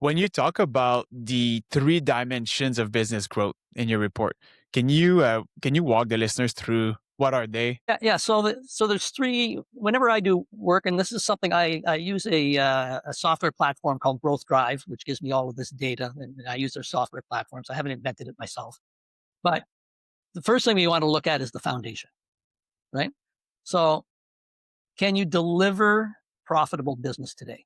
When you talk about the three dimensions of business growth in your report, can you walk the listeners through what are they? Yeah. So there's three. Whenever I do work, and this is something I use a software platform called Growth Drive, which gives me all of this data, and I use their software platforms. I haven't invented it myself, but the first thing we want to look at is the foundation, right? So can you deliver profitable business today?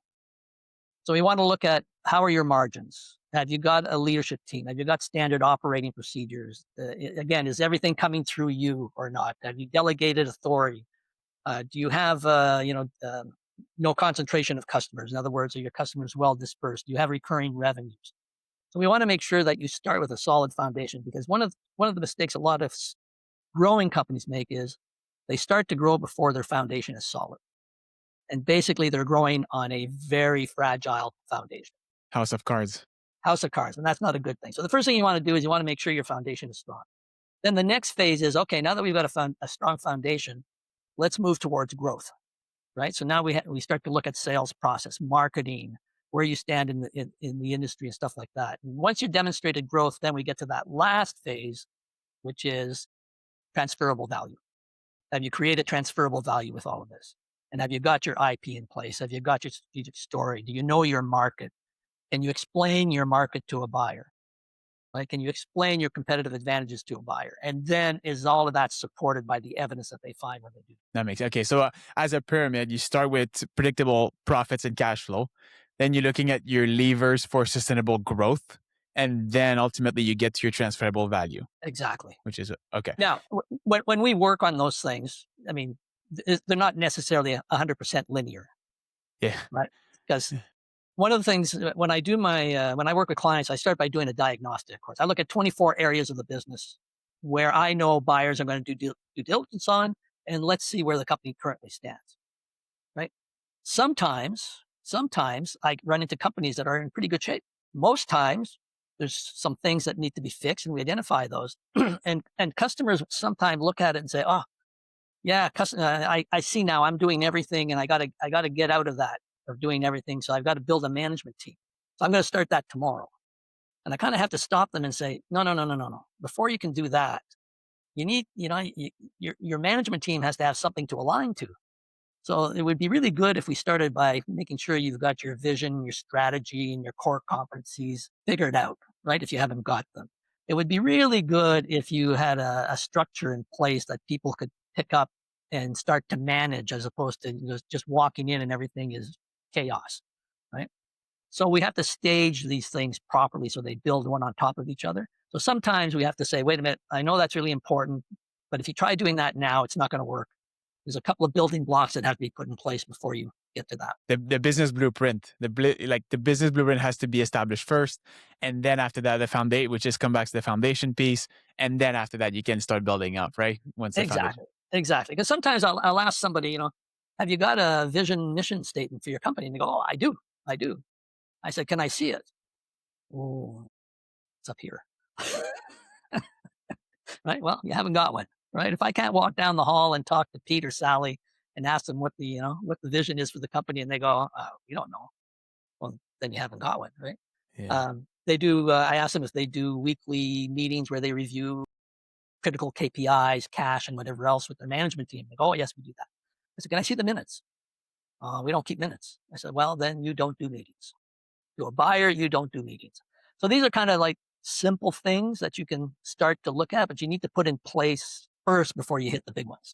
So we want to look at how are your margins? Have you got a leadership team? Have you got standard operating procedures? Again, is everything coming through you or not? Have you delegated authority? Do you have, no concentration of customers? In other words, are your customers well dispersed? Do you have recurring revenues? So we want to make sure that you start with a solid foundation, because one of the mistakes a lot of growing companies make is they start to grow before their foundation is solid, and basically they're growing on a very fragile foundation, House of Cards. house of cards, and that's not a good thing. So the first thing you want to do is you want to make sure your foundation is strong. Then the next phase is, okay, now that we've got a strong foundation, let's move towards growth. Right. So now we start to look at sales process, marketing, where you stand in the industry and stuff like that. And once you demonstrated growth, then we get to that last phase, which is transferable value. Have you created transferable value with all of this? And have you got your IP in place? Have you got your strategic story? Do you know your market? Can you explain your market to a buyer? Right? Can you explain your competitive advantages to a buyer? And then is all of that supported by the evidence that they find when they do? That makes okay. So as a pyramid, you start with predictable profits and cash flow. Then you're looking at your levers for sustainable growth, and then ultimately you get to your transferable value, Exactly. which is okay. Now, when we work on those things, I mean, they're not necessarily 100% linear, Yeah. right? Because one of the things when I do when I work with clients, I start by doing a diagnostic. Of course, I look at 24 areas of the business where I know buyers are going to do due diligence on, and let's see where the company currently stands. Right? Sometimes I run into companies that are in pretty good shape. Most times, there's some things that need to be fixed, and we identify those. and customers sometimes look at it and say, "Oh, yeah, I see now. I'm doing everything, and I gotta get out of that of doing everything. So I've got to build a management team. So I'm going to start that tomorrow." And I kind of have to stop them and say, "No, no, no, no, no, no. Before you can do that, you need, your management team has to have something to align to. So it would be really good if we started by making sure you've got your vision, your strategy, and your core competencies figured out, right? If you haven't got them, it would be really good if you had a structure in place that people could pick up and start to manage, as opposed to just walking in and everything is chaos, right? So we have to stage these things properly so they build one on top of each other. So sometimes we have to say, wait a minute, I know that's really important, but if you try doing that now, it's not going to work. There's a couple of building blocks that have to be put in place before you get to that. The business blueprint, the business blueprint has to be established first, and then after that, the foundation, which is come back to the foundation piece, and then after that, you can start building up, right? Once the foundation. Exactly. Exactly. Because sometimes I'll ask somebody, have you got a vision mission statement for your company? And they go, oh, I do. I do. I said, can I see it? Oh, it's up here. Right. Well, you haven't got one. Right. If I can't walk down the hall and talk to Pete or Sally and ask them what the vision is for the company, and they go, you don't know. Well, then you haven't got one. Right. Yeah. They do. I asked them if they do weekly meetings where they review critical KPIs, cash, and whatever else with their management team. They go, oh, yes, we do that. I said, can I see the minutes? We don't keep minutes. I said, well, then you don't do meetings. To a buyer, you don't do meetings. So these are kind of like simple things that you can start to look at, but you need to put in place first before you hit the big ones.